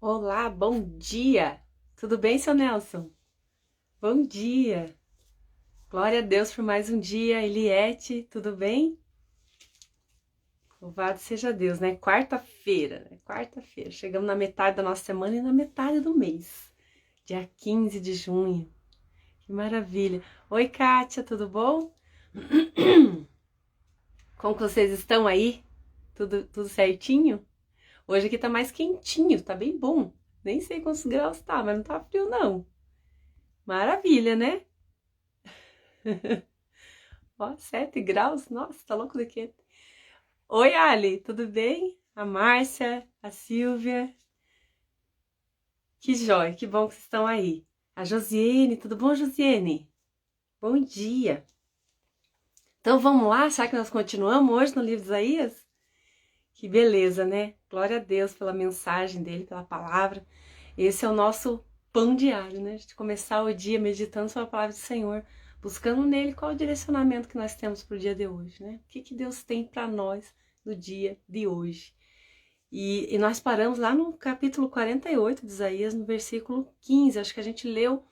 Olá, bom dia! Tudo bem, seu Nelson? Bom dia! Glória a Deus por mais um dia. Eliette, tudo bem? Louvado seja Deus, né? Quarta-feira, né? Quarta-feira. Chegamos na metade da nossa semana e na metade do mês. Dia 15 de junho. Que maravilha! Oi, Kátia, tudo bom? Como que vocês estão aí? Tudo certinho? Hoje aqui tá mais quentinho, tá bem bom. Nem sei quantos graus tá, mas não tá frio, não. Maravilha, né? Ó, 7 graus? Nossa, tá louco daqui. Oi, Ali, tudo bem? A Márcia, a Silvia. Que jóia, que bom que vocês estão aí. A Josiane, tudo bom, Josiane? Bom dia. Então vamos lá, será que nós continuamos hoje no livro de Isaías? Que beleza, né? Glória a Deus pela mensagem dele, pela palavra. Esse é o nosso pão diário, né? A gente começar o dia meditando sobre a palavra do Senhor, buscando nele qual o direcionamento que nós temos para o dia de hoje, né? O que Deus tem para nós no dia de hoje. E nós paramos lá no capítulo 48 de Isaías, no versículo 15. Acho que a gente leu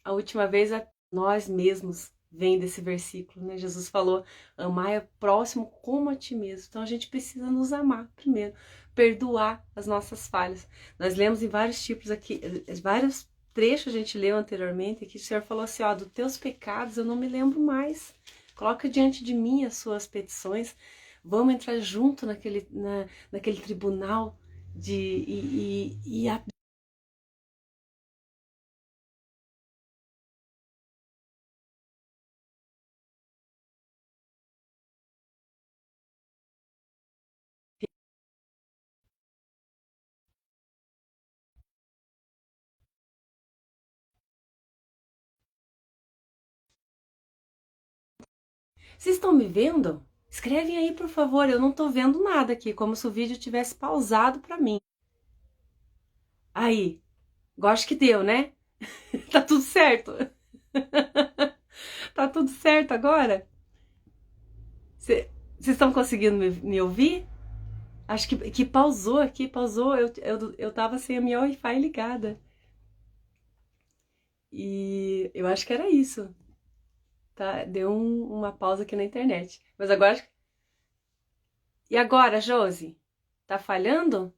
a última vez a nós mesmos, vem desse versículo, né? Jesus falou, amai o próximo como a ti mesmo. Então a gente precisa nos amar primeiro, perdoar as nossas falhas. Nós lemos em vários tipos aqui, vários trechos a gente leu anteriormente, que o Senhor falou assim, ó, dos teus pecados eu não me lembro mais. Coloca diante de mim as suas petições. Vamos entrar junto naquele tribunal e vocês estão me vendo? Escrevem aí, por favor. Eu não tô vendo nada aqui, como se o vídeo tivesse pausado para mim. Aí, gosto que deu, né? Tá tudo certo. Tá tudo certo agora? Vocês estão conseguindo me ouvir? Acho que pausou aqui, pausou. Eu tava sem a minha Wi-Fi ligada. E eu acho que era isso. Tá? Deu uma pausa aqui na internet. Mas agora. E agora, Josi? Tá falhando?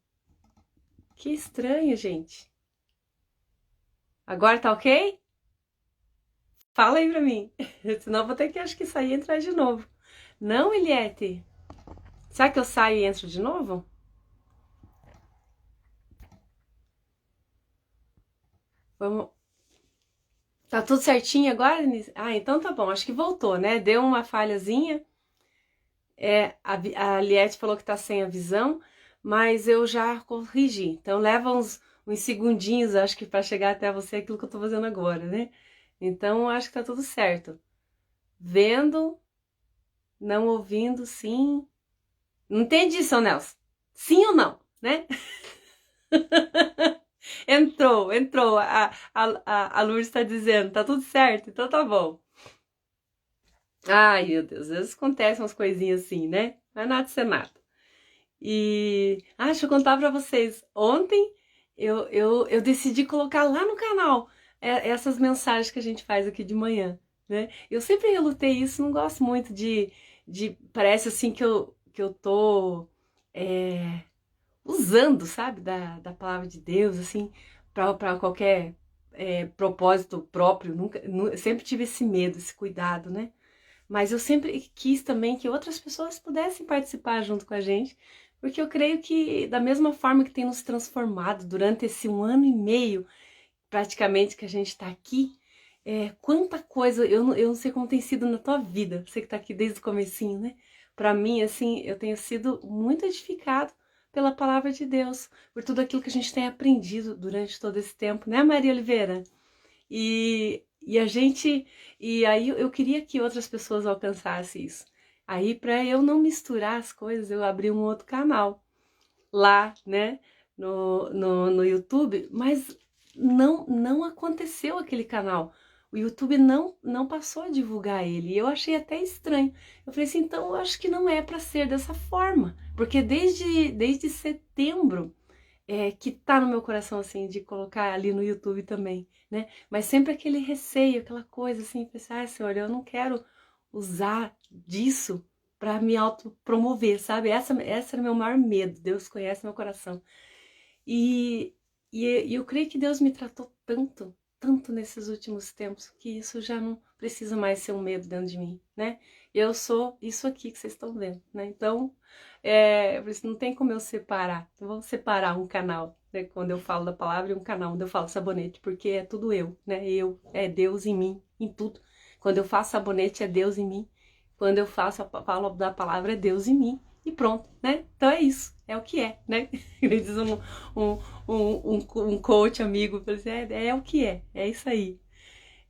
Que estranho, gente. Agora tá ok? Fala aí pra mim. Senão eu vou ter que, acho que sair e entrar de novo. Não, Eliette? Será que eu saio e entro de novo? Vamos. Tá tudo certinho agora, Denise? Ah, então tá bom. Acho que voltou, né? Deu uma falhazinha. A Eliette falou que tá sem a visão, mas eu já corrigi. Então leva uns segundinhos, acho que para chegar até você aquilo que eu tô fazendo agora, né? Então acho que tá tudo certo. Vendo, não ouvindo, sim. Não entendi, seu Nelson. Sim ou não, né? Entrou. A Lourdes está dizendo, tá tudo certo, então tá bom. Ai, meu Deus, às vezes acontecem umas coisinhas assim, né? Não é nada de ser nada. Deixa eu contar pra vocês. Ontem eu decidi colocar lá no canal essas mensagens que a gente faz aqui de manhã, né? Eu sempre relutei isso, não gosto muito parece assim que eu tô é, usando, sabe, da palavra de Deus, assim, pra qualquer propósito próprio. Sempre tive esse medo, esse cuidado, né? Mas eu sempre quis também que outras pessoas pudessem participar junto com a gente, porque eu creio que da mesma forma que tem nos transformado durante esse 1 ano e meio, praticamente, que a gente está aqui, quanta coisa, eu não sei como tem sido na tua vida, você que está aqui desde o comecinho, né? Para mim, assim, eu tenho sido muito edificado pela palavra de Deus, por tudo aquilo que a gente tem aprendido durante todo esse tempo, né, Maria Oliveira? E a gente. E aí eu queria que outras pessoas alcançassem isso. Aí, para eu não misturar as coisas, eu abri um outro canal lá, né, no YouTube, mas não aconteceu aquele canal. O YouTube não passou a divulgar ele. E eu achei até estranho. Eu falei assim, então eu acho que não é para ser dessa forma. Porque desde setembro que tá no meu coração, assim, de colocar ali no YouTube também, né? Mas sempre aquele receio, aquela coisa assim, pensar, Senhor, eu não quero usar disso para me autopromover, sabe? Essa era o meu maior medo. Deus conhece meu coração. E, e eu creio que Deus me tratou tanto, tanto nesses últimos tempos, que isso já não precisa mais ser um medo dentro de mim, né? Eu sou isso aqui que vocês estão vendo, né? Então, não tem como eu separar. Eu vou separar um canal, né? Quando eu falo da palavra, e um canal onde eu falo sabonete, porque é tudo eu, né? É Deus em mim, em tudo. Quando eu faço sabonete, é Deus em mim. Quando eu falo da palavra, é Deus em mim. E pronto, né? Então é isso, é o que é, né? Ele diz um coach amigo, assim, é o que é isso aí.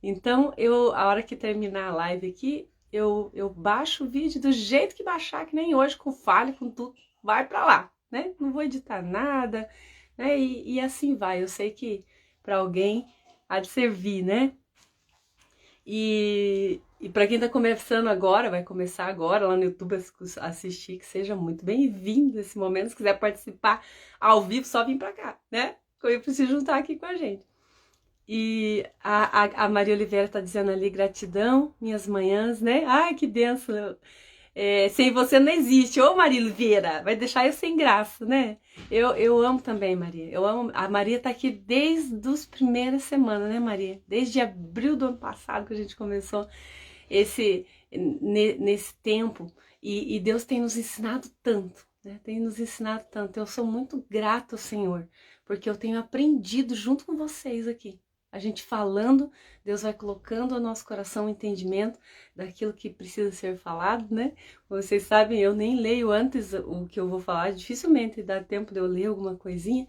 Então, a hora que terminar a live aqui, eu baixo o vídeo do jeito que baixar, que nem hoje, com falha, com tudo, vai pra lá, né? Não vou editar nada, né? E assim vai. Eu sei que para alguém há de servir, né? E para quem está começando agora, vai começar agora lá no YouTube a assistir, que seja muito bem-vindo nesse momento. Se quiser participar ao vivo, só vir para cá, né? Eu preciso juntar aqui com a gente. E a Maria Oliveira está dizendo ali, gratidão, minhas manhãs, né? Ai, que benção! Sem você não existe. Ô, Maria Oliveira, vai deixar eu sem graça, né? Eu amo também, Maria. Eu amo. A Maria tá aqui desde as primeiras semanas, né, Maria? Desde abril do ano passado que a gente começou nesse tempo. E Deus tem nos ensinado tanto, né? Tem nos ensinado tanto. Eu sou muito grata ao Senhor, porque eu tenho aprendido junto com vocês aqui. A gente falando, Deus vai colocando ao nosso coração o entendimento daquilo que precisa ser falado, né? Vocês sabem, eu nem leio antes o que eu vou falar, dificilmente dá tempo de eu ler alguma coisinha,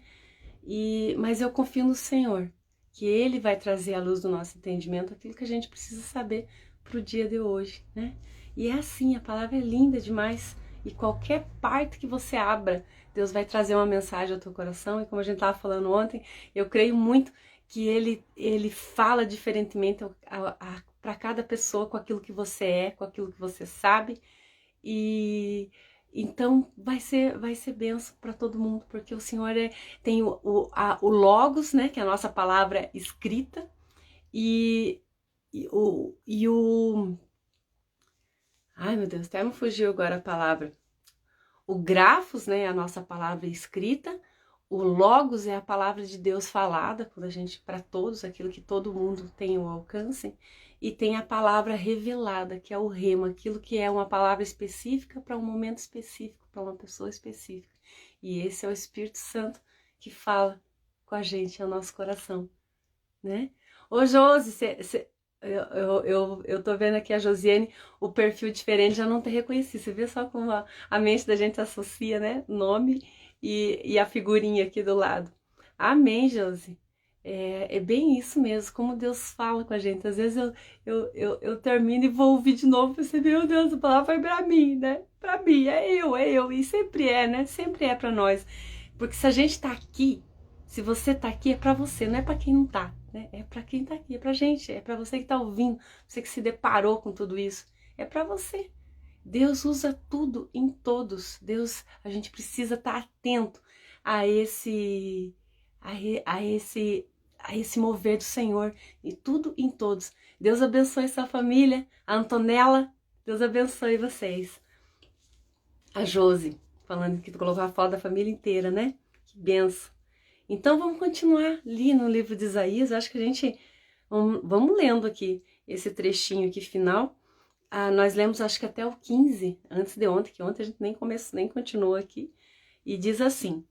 mas eu confio no Senhor, que Ele vai trazer à luz do nosso entendimento aquilo que a gente precisa saber para o dia de hoje, né? E é assim, a palavra é linda demais, e qualquer parte que você abra, Deus vai trazer uma mensagem ao teu coração, e como a gente estava falando ontem, eu creio muito que ele fala diferentemente para cada pessoa com aquilo que você é, com aquilo que você sabe, e então vai ser bênção para todo mundo, porque o Senhor tem o Logos, né, que é a nossa palavra escrita, e o ai meu Deus, até me fugiu agora a palavra. O Grafos, né, é a nossa palavra escrita. O Logos é a palavra de Deus falada, quando a gente, para todos, aquilo que todo mundo tem o alcance, e tem a palavra revelada, que é o rema, aquilo que é uma palavra específica para um momento específico, para uma pessoa específica. E esse é o Espírito Santo que fala com a gente, é o nosso coração, né? Ô Josi, eu tô vendo aqui a Josiane, o perfil diferente, já não te reconheci. Você vê só como a mente da gente associa, né? Nome e a figurinha aqui do lado. Amém, Josi. É bem isso mesmo, como Deus fala com a gente. Às vezes eu termino e vou ouvir de novo e pensei, meu Deus, a palavra foi pra mim, né? Pra mim, é eu. E sempre é, né? Sempre é pra nós. Porque se a gente tá aqui, se você tá aqui, é pra você, não é pra quem não tá, né? É pra quem tá aqui, é pra gente, é pra você que tá ouvindo, você que se deparou com tudo isso. É pra você. Deus usa tudo em todos. A gente precisa estar atento a esse mover do Senhor e tudo em todos. Deus abençoe sua família, a Antonella, Deus abençoe vocês. A Josi, falando que tu colocou a foto da família inteira, né? Que benção. Então vamos continuar ali no livro de Isaías. Eu acho que a gente vamos lendo aqui esse trechinho aqui final. Nós lemos acho que até o 15, antes de ontem, que ontem a gente nem começou, nem continuou aqui. E diz assim: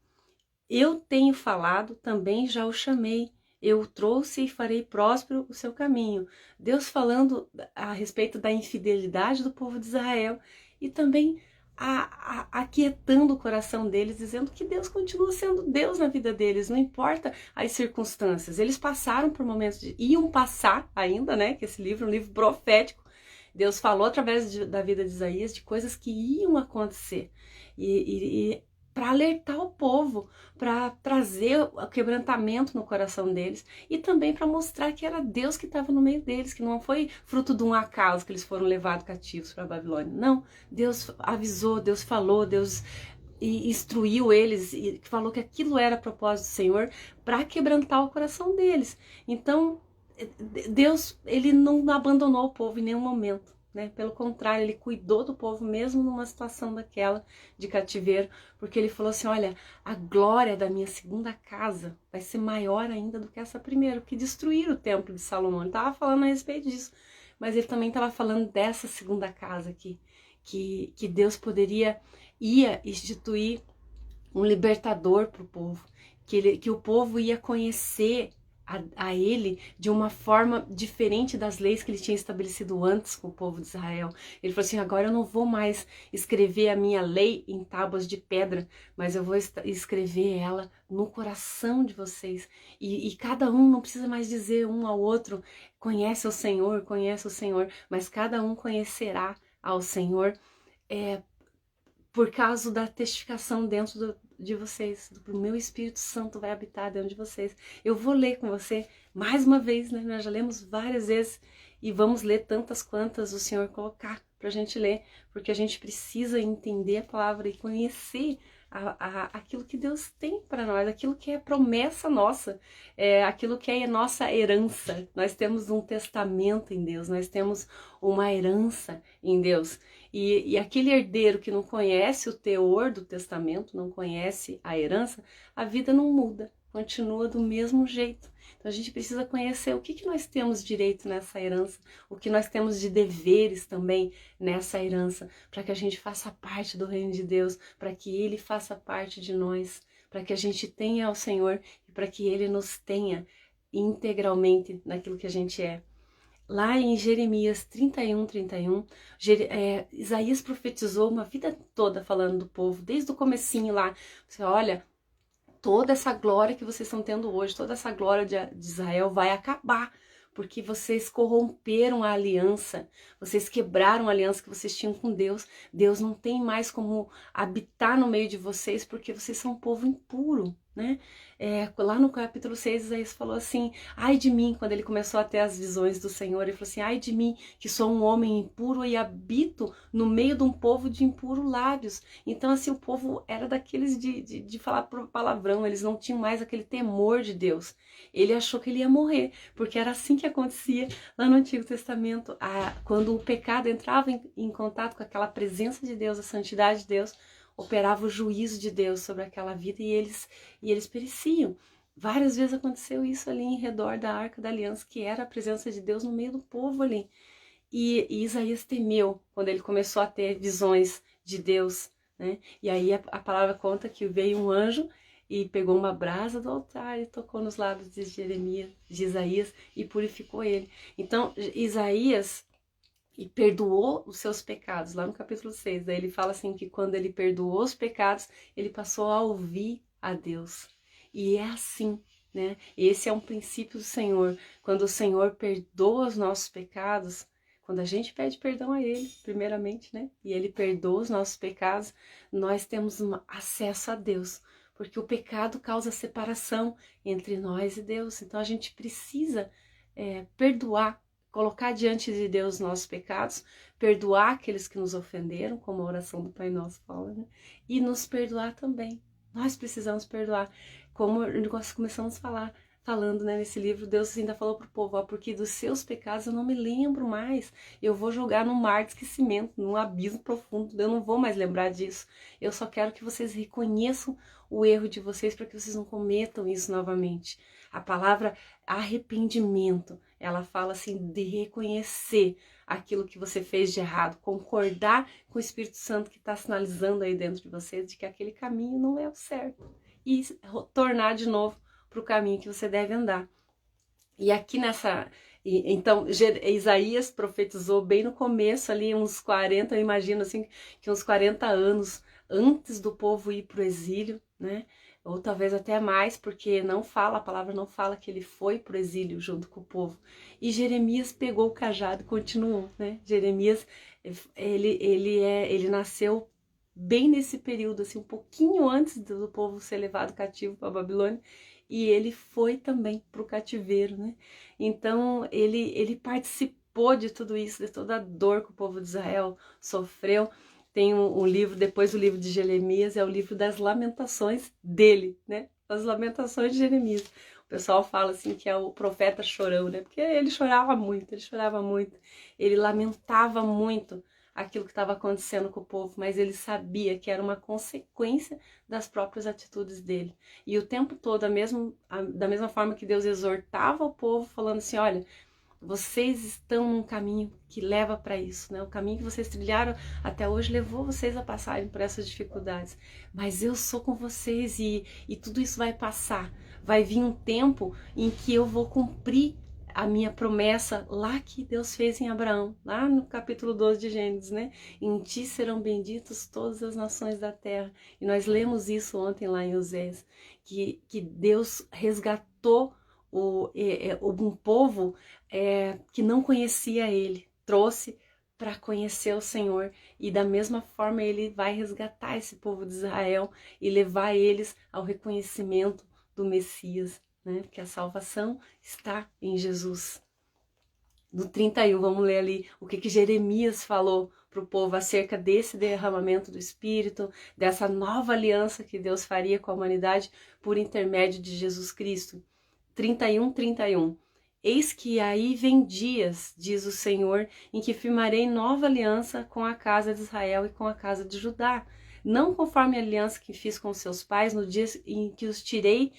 eu tenho falado, também já o chamei. Eu o trouxe e farei próspero o seu caminho. Deus falando a respeito da infidelidade do povo de Israel e também aquietando o coração deles, dizendo que Deus continua sendo Deus na vida deles, não importa as circunstâncias. Eles passaram por momentos iam passar ainda, né? Que esse livro é um livro profético. Deus falou através da vida de Isaías de coisas que iam acontecer. E para alertar o povo, para trazer o quebrantamento no coração deles e também para mostrar que era Deus que estava no meio deles, que não foi fruto de um acaso que eles foram levados cativos para a Babilônia. Não, Deus avisou, Deus falou, Deus e instruiu eles, e falou que aquilo era propósito do Senhor para quebrantar o coração deles. Então, Deus, ele não abandonou o povo em nenhum momento, né? Pelo contrário, ele cuidou do povo mesmo numa situação daquela de cativeiro, porque ele falou assim: olha, a glória da minha segunda casa vai ser maior ainda do que essa primeira, que destruíram o templo de Salomão. Ele estava falando a respeito disso, mas ele também estava falando dessa segunda casa aqui, que Deus ia instituir um libertador para o povo, que o povo ia conhecer a ele de uma forma diferente das leis que ele tinha estabelecido antes com o povo de Israel. Ele falou assim: agora eu não vou mais escrever a minha lei em tábuas de pedra, mas eu vou escrever ela no coração de vocês. E cada um não precisa mais dizer um ao outro: conhece o Senhor, mas cada um conhecerá ao Senhor por causa da testificação dentro de vocês, do meu Espírito Santo vai habitar dentro de vocês. Eu vou ler com você mais uma vez, né? Nós já lemos várias vezes e vamos ler tantas quantas o Senhor colocar para a gente ler, porque a gente precisa entender a palavra e conhecer aquilo que Deus tem para nós, aquilo que é promessa nossa, aquilo que é nossa herança. Nós temos um testamento em Deus, nós temos uma herança em Deus. E aquele herdeiro que não conhece o teor do testamento, não conhece a herança, a vida não muda, continua do mesmo jeito. Então a gente precisa conhecer o que nós temos direito nessa herança, o que nós temos de deveres também nessa herança, para que a gente faça parte do reino de Deus, para que Ele faça parte de nós, para que a gente tenha o Senhor e para que Ele nos tenha integralmente naquilo que a gente é. Lá em Jeremias 31, Isaías profetizou uma vida toda falando do povo, desde o comecinho lá. Você olha, toda essa glória que vocês estão tendo hoje, toda essa glória de Israel vai acabar, porque vocês corromperam a aliança, vocês quebraram a aliança que vocês tinham com Deus. Deus não tem mais como habitar no meio de vocês, porque vocês são um povo impuro, né? Lá no capítulo 6, Isaías falou assim: ai de mim, quando ele começou a ter as visões do Senhor, ele falou assim: ai de mim, que sou um homem impuro e habito no meio de um povo de impuros lábios. Então assim, o povo era daqueles de falar palavrão, eles não tinham mais aquele temor de Deus. Ele achou que ele ia morrer, porque era assim que acontecia lá no Antigo Testamento, quando o pecado entrava em contato com aquela presença de Deus, a santidade de Deus, operava o juízo de Deus sobre aquela vida e eles pereciam. Várias vezes aconteceu isso ali em redor da Arca da Aliança, que era a presença de Deus no meio do povo ali. E Isaías temeu quando ele começou a ter visões de Deus, né? E aí a palavra conta que veio um anjo e pegou uma brasa do altar e tocou nos lábios de Isaías e purificou ele. Então Isaías perdoou os seus pecados, lá no capítulo 6, daí ele fala assim que quando ele perdoou os pecados, ele passou a ouvir a Deus. E é assim, né? Esse é um princípio do Senhor. Quando o Senhor perdoa os nossos pecados, quando a gente pede perdão a Ele, primeiramente, né? E Ele perdoa os nossos pecados, nós temos acesso a Deus. Porque o pecado causa separação entre nós e Deus. Então a gente precisa perdoar, colocar diante de Deus nossos pecados, perdoar aqueles que nos ofenderam, como a oração do Pai Nosso fala, né? E nos perdoar também. Nós precisamos perdoar. Como nós começamos falando, né, nesse livro, Deus ainda falou para o povo: ó, porque dos seus pecados eu não me lembro mais. Eu vou jogar no mar de esquecimento, num abismo profundo. Eu não vou mais lembrar disso. Eu só quero que vocês reconheçam o erro de vocês para que vocês não cometam isso novamente. A palavra arrependimento, ela fala assim de reconhecer aquilo que você fez de errado, concordar com o Espírito Santo que está sinalizando aí dentro de você de que aquele caminho não é o certo e tornar de novo para o caminho que você deve andar. E aqui então Isaías profetizou bem no começo ali, uns 40, eu imagino assim, que uns 40 anos antes do povo ir para o exílio, né? Ou talvez até mais, porque a palavra não fala que ele foi para o exílio junto com o povo. E Jeremias pegou o cajado e continuou, né? Jeremias, ele nasceu bem nesse período, assim, um pouquinho antes do povo ser levado cativo para a Babilônia, e ele foi também para o cativeiro, né? Então ele participou de tudo isso, de toda a dor que o povo de Israel sofreu. tem um livro, depois do livro de Jeremias, é o livro das lamentações dele, né? As lamentações de Jeremias. O pessoal fala assim que é o profeta chorão, né? Porque ele chorava muito, ele lamentava muito aquilo que estava acontecendo com o povo, mas ele sabia que era uma consequência das próprias atitudes dele. E o tempo todo, da mesma forma que Deus exortava o povo, falando assim, olha, vocês estão num caminho que leva para isso, né? O caminho que vocês trilharam até hoje levou vocês a passarem por essas dificuldades. Mas eu sou com vocês e tudo isso vai passar. Vai vir um tempo em que eu vou cumprir a minha promessa lá que Deus fez em Abraão, lá no capítulo 12 de Gênesis, né? Em ti serão benditas todas as nações da terra. E nós lemos isso ontem lá em Oséias, que Deus resgatou um povo que não conhecia ele, trouxe para conhecer o Senhor, e da mesma forma ele vai resgatar esse povo de Israel e levar eles ao reconhecimento do Messias, né? Porque a salvação está em Jesus. No 31, vamos ler ali o que Jeremias falou para o povo acerca desse derramamento do Espírito, dessa nova aliança que Deus faria com a humanidade por intermédio de Jesus Cristo. 31. Eis que aí vem dias, diz o Senhor, em que firmarei nova aliança com a casa de Israel e com a casa de Judá, não conforme a aliança que fiz com seus pais no dia em que os tirei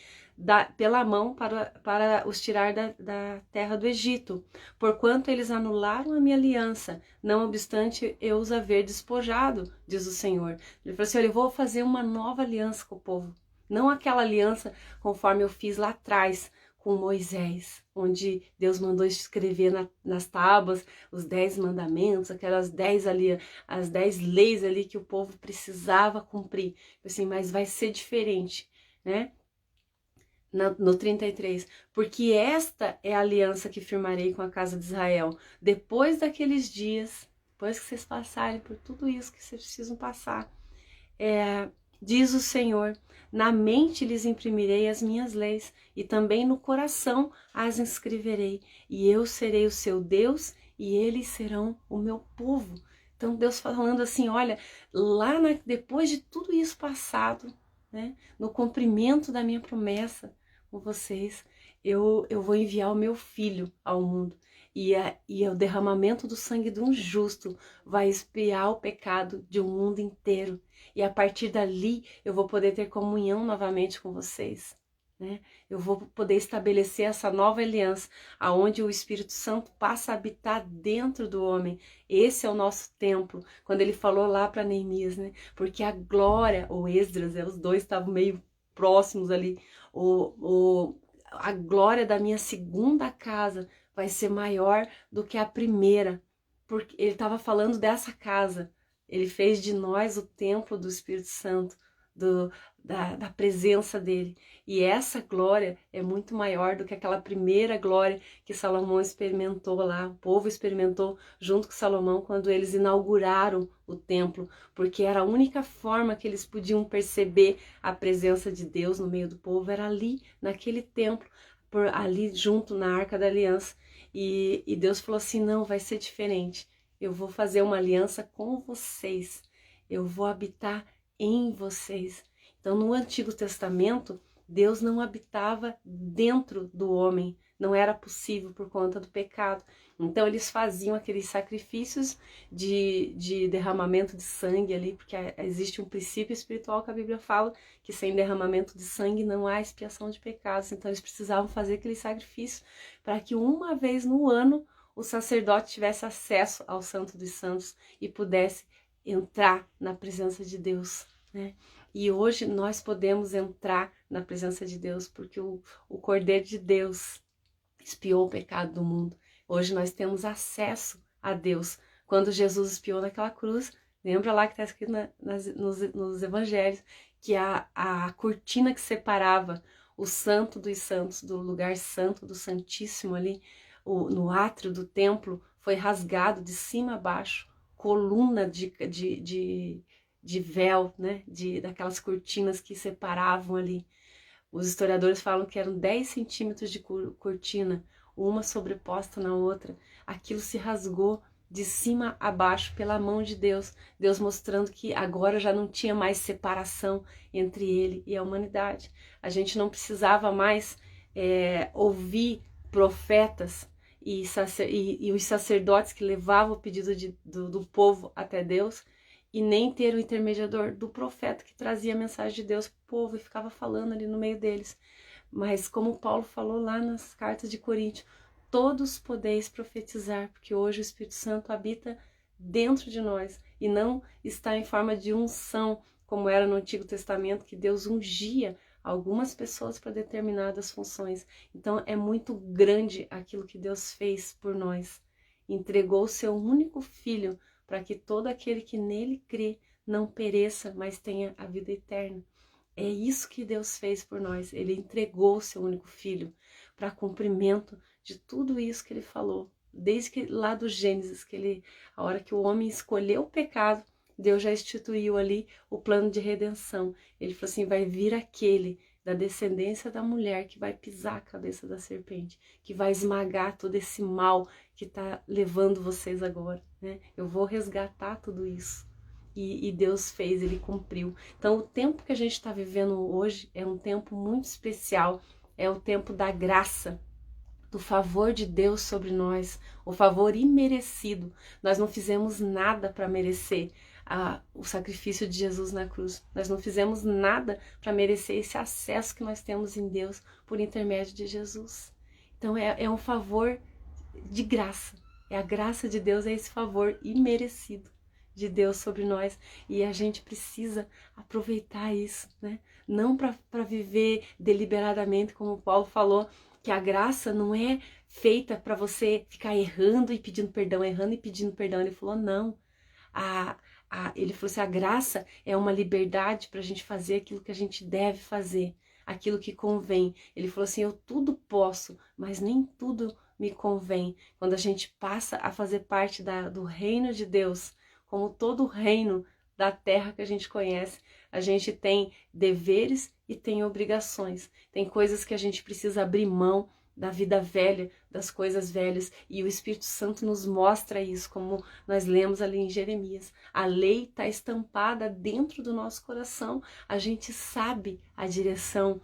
pela mão para os tirar da terra do Egito, porquanto eles anularam a minha aliança, não obstante eu os haver despojado, diz o Senhor. Ele falou assim, olha, eu vou fazer uma nova aliança com o povo, não aquela aliança conforme eu fiz lá atrás, com Moisés, onde Deus mandou escrever nas tábuas os 10 mandamentos, aquelas 10 ali, as 10 leis ali que o povo precisava cumprir. Assim, mas vai ser diferente, né? No 33, porque esta é a aliança que firmarei com a casa de Israel. Depois daqueles dias, depois que vocês passarem por tudo isso que vocês precisam passar, diz o Senhor, na mente lhes imprimirei as minhas leis, e também no coração as inscreverei, e eu serei o seu Deus, e eles serão o meu povo. Então Deus falando assim, olha, depois de tudo isso passado, né, no cumprimento da minha promessa com vocês, eu vou enviar o meu filho ao mundo. E o derramamento do sangue de um justo vai expiar o pecado de um mundo inteiro. E a partir dali eu vou poder ter comunhão novamente com vocês, né? Eu vou poder estabelecer essa nova aliança, aonde o Espírito Santo passa a habitar dentro do homem. Esse é o nosso templo, quando ele falou lá para Neemias, né? Porque a glória, ou Esdras, os dois estavam meio próximos ali, a glória da minha segunda casa vai ser maior do que a primeira, porque ele estava falando dessa casa. Ele fez de nós o templo do Espírito Santo, da presença dele. E essa glória é muito maior do que aquela primeira glória que Salomão experimentou lá, o povo experimentou junto com Salomão quando eles inauguraram o templo, porque era a única forma que eles podiam perceber a presença de Deus no meio do povo, era ali, naquele templo, ali junto na Arca da Aliança. E Deus falou assim, não, vai ser diferente. Eu vou fazer uma aliança com vocês. Eu vou habitar em vocês. Então, no Antigo Testamento, Deus não habitava dentro do homem. Não era possível por conta do pecado. Então, eles faziam aqueles sacrifícios de derramamento de sangue ali, porque existe um princípio espiritual que a Bíblia fala que sem derramamento de sangue não há expiação de pecados. Então, eles precisavam fazer aquele sacrifício para que uma vez no ano o sacerdote tivesse acesso ao Santo dos Santos e pudesse entrar na presença de Deus, né? E hoje nós podemos entrar na presença de Deus porque o Cordeiro de Deus expiou o pecado do mundo. Hoje nós temos acesso a Deus. Quando Jesus expiou naquela cruz, lembra lá que está escrito nos evangelhos que a cortina que separava o santo dos santos do lugar santo, do santíssimo ali, no átrio do templo, foi rasgado de cima a baixo, coluna de véu, né? Daquelas cortinas que separavam ali. Os historiadores falam que eram 10 centímetros de cortina, uma sobreposta na outra. Aquilo se rasgou de cima a baixo pela mão de Deus. Deus mostrando que agora já não tinha mais separação entre ele e a humanidade. A gente não precisava mais ouvir profetas e os sacerdotes que levavam o pedido do povo até Deus, e nem ter o intermediador do profeta que trazia a mensagem de Deus para o povo e ficava falando ali no meio deles. Mas como Paulo falou lá nas cartas de Coríntios, todos podeis profetizar, porque hoje o Espírito Santo habita dentro de nós e não está em forma de unção, como era no Antigo Testamento, que Deus ungia algumas pessoas para determinadas funções. Então é muito grande aquilo que Deus fez por nós. Entregou o seu único filho para que todo aquele que nele crê não pereça, mas tenha a vida eterna. É isso que Deus fez por nós. Ele entregou o seu único filho para cumprimento de tudo isso que ele falou. Desde que lá do Gênesis, a hora que o homem escolheu o pecado, Deus já instituiu ali o plano de redenção. Ele falou assim, vai vir aquele da descendência da mulher que vai pisar a cabeça da serpente, que vai esmagar todo esse mal que está levando vocês agora, né? Eu vou resgatar tudo isso. E Deus fez, Ele cumpriu. Então o tempo que a gente está vivendo hoje é um tempo muito especial, é o tempo da graça, do favor de Deus sobre nós, o favor imerecido. Nós não fizemos nada para merecer o sacrifício de Jesus na cruz. Nós não fizemos nada para merecer esse acesso que nós temos em Deus por intermédio de Jesus. Então é um favor de graça. É a graça de Deus, é esse favor imerecido de Deus sobre nós, e a gente precisa aproveitar isso, né? Não para viver deliberadamente, como Paulo falou, que a graça não é feita para você ficar errando e pedindo perdão, errando e pedindo perdão. Ele falou, não. Ele falou assim, a graça é uma liberdade para a gente fazer aquilo que a gente deve fazer, aquilo que convém. Ele falou assim, eu tudo posso, mas nem tudo me convém. Quando a gente passa a fazer parte do reino de Deus, como todo o reino da terra que a gente conhece, a gente tem deveres e tem obrigações. Tem coisas que a gente precisa abrir mão da vida velha, das coisas velhas, e o Espírito Santo nos mostra isso, como nós lemos ali em Jeremias. A lei está estampada dentro do nosso coração, a gente sabe a direção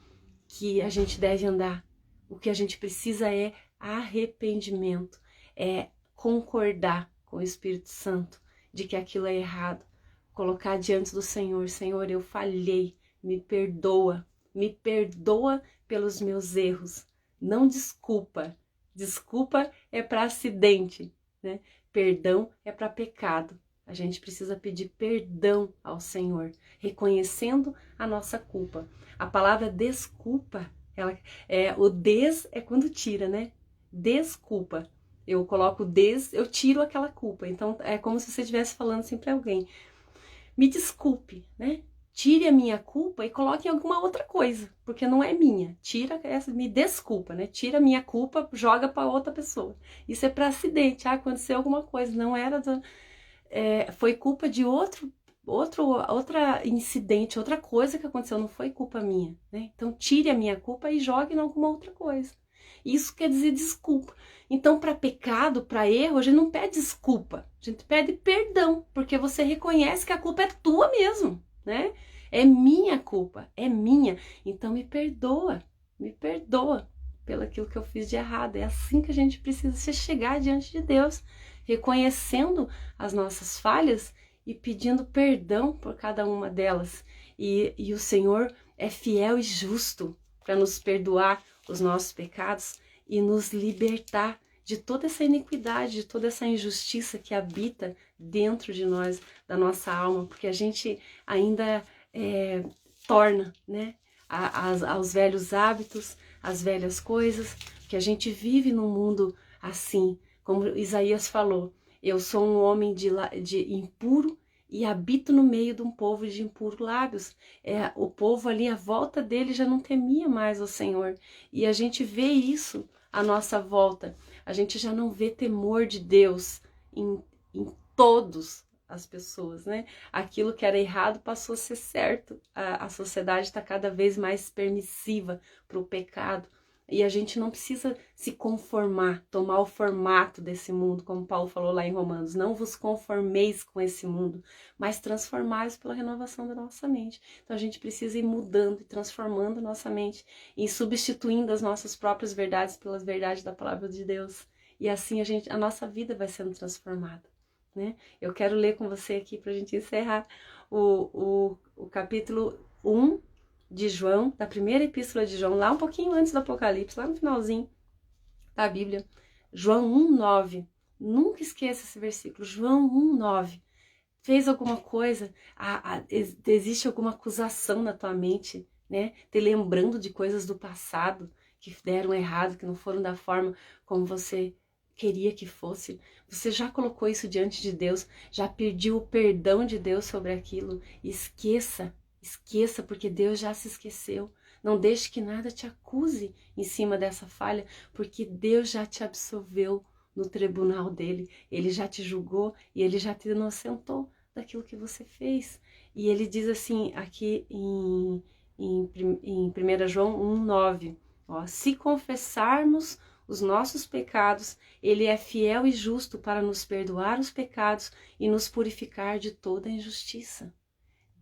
que a gente deve andar. O que a gente precisa é arrependimento, é concordar com o Espírito Santo de que aquilo é errado, colocar diante do Senhor, Senhor, eu falhei, me perdoa pelos meus erros, não desculpa, desculpa é para acidente, né? Perdão é para pecado, a gente precisa pedir perdão ao Senhor, reconhecendo a nossa culpa. A palavra desculpa, o des é quando tira, né? Desculpa. Eu coloco eu tiro aquela culpa. Então, é como se você estivesse falando assim para alguém. Me desculpe, né? Tire a minha culpa e coloque em alguma outra coisa, porque não é minha. Tira essa, me desculpa, né? Tira a minha culpa, joga para outra pessoa. Isso é para acidente, aconteceu alguma coisa, não era foi culpa de outro incidente, outra coisa que aconteceu, não foi culpa minha, né? Então, tire a minha culpa e jogue em alguma outra coisa. Isso quer dizer desculpa. Então, para pecado, para erro, a gente não pede desculpa, a gente pede perdão, porque você reconhece que a culpa é tua mesmo, né? É minha culpa, é minha. Então, me perdoa pelo aquilo que eu fiz de errado. É assim que a gente precisa se chegar diante de Deus, reconhecendo as nossas falhas e pedindo perdão por cada uma delas. E o Senhor é fiel e justo para nos perdoar os nossos pecados e nos libertar de toda essa iniquidade, de toda essa injustiça que habita dentro de nós, da nossa alma, porque a gente ainda torna, né, aos velhos hábitos, as velhas coisas, que a gente vive num mundo assim, como Isaías falou, eu sou um homem de impuro e habito no meio de um povo de impuros lábios. O povo ali à volta dele já não temia mais o Senhor. E a gente vê isso à nossa volta. A gente já não vê temor de Deus em todas as pessoas, né? Aquilo que era errado passou a ser certo. A sociedade está cada vez mais permissiva para o pecado. E a gente não precisa se conformar, tomar o formato desse mundo, como Paulo falou lá em Romanos. Não vos conformeis com esse mundo, mas transformai-os pela renovação da nossa mente. Então a gente precisa ir mudando e transformando nossa mente e substituindo as nossas próprias verdades pelas verdades da palavra de Deus. E assim a nossa vida vai sendo transformada, né? Eu quero ler com você aqui para a gente encerrar o capítulo 1 de João, da primeira epístola de João, lá um pouquinho antes do Apocalipse, lá no finalzinho da Bíblia. João 1:9. Nunca esqueça esse versículo. João 1:9. Fez alguma coisa, existe alguma acusação na tua mente, né? Te lembrando de coisas do passado que deram errado, que não foram da forma como você queria que fosse. Você já colocou isso diante de Deus, já pediu o perdão de Deus sobre aquilo. Esqueça, porque Deus já se esqueceu. Não deixe que nada te acuse em cima dessa falha, porque Deus já te absolveu no tribunal dele. Ele já te julgou e ele já te inocentou daquilo que você fez. E ele diz assim aqui em 1 João 1:9, se confessarmos os nossos pecados, ele é fiel e justo para nos perdoar os pecados e nos purificar de toda injustiça.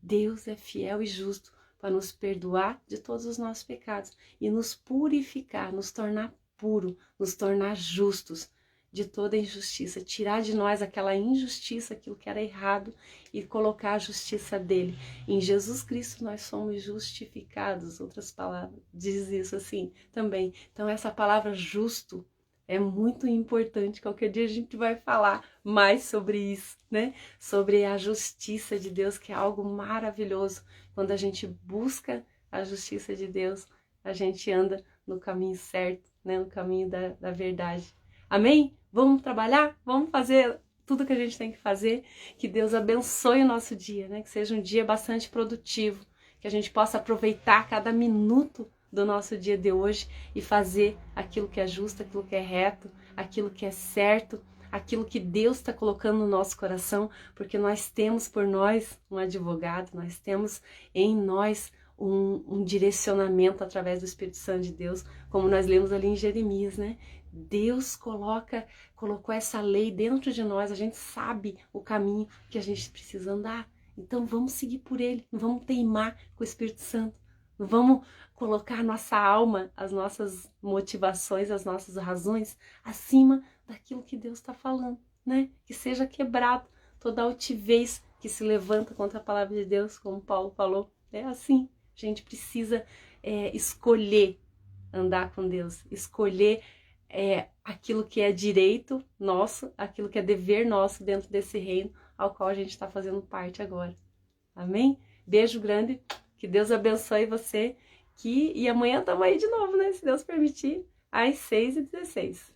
Deus é fiel e justo para nos perdoar de todos os nossos pecados e nos purificar, nos tornar puro, nos tornar justos de toda injustiça, tirar de nós aquela injustiça, aquilo que era errado e colocar a justiça dele. Em Jesus Cristo nós somos justificados, outras palavras, diz isso assim também. Então essa palavra justo é muito importante, qualquer dia a gente vai falar mais sobre isso, né? Sobre a justiça de Deus, que é algo maravilhoso. Quando a gente busca a justiça de Deus, a gente anda no caminho certo, né? No caminho da verdade. Amém? Vamos trabalhar? Vamos fazer tudo que a gente tem que fazer? Que Deus abençoe o nosso dia, né? Que seja um dia bastante produtivo, que a gente possa aproveitar cada minuto do nosso dia de hoje e fazer aquilo que é justo, aquilo que é reto, aquilo que é certo, aquilo que Deus está colocando no nosso coração, porque nós temos por nós um advogado, nós temos em nós um direcionamento através do Espírito Santo de Deus, como nós lemos ali em Jeremias, né? Deus colocou essa lei dentro de nós, a gente sabe o caminho que a gente precisa andar, então vamos seguir por ele, não vamos teimar com o Espírito Santo, não vamos colocar nossa alma, as nossas motivações, as nossas razões acima daquilo que Deus está falando, né? Que seja quebrado toda altivez que se levanta contra a palavra de Deus, como Paulo falou. É assim, a gente precisa escolher andar com Deus, escolher aquilo que é direito nosso, aquilo que é dever nosso dentro desse reino ao qual a gente está fazendo parte agora. Amém? Beijo grande, que Deus abençoe você. E amanhã estamos aí de novo, né? Se Deus permitir, às 6h16.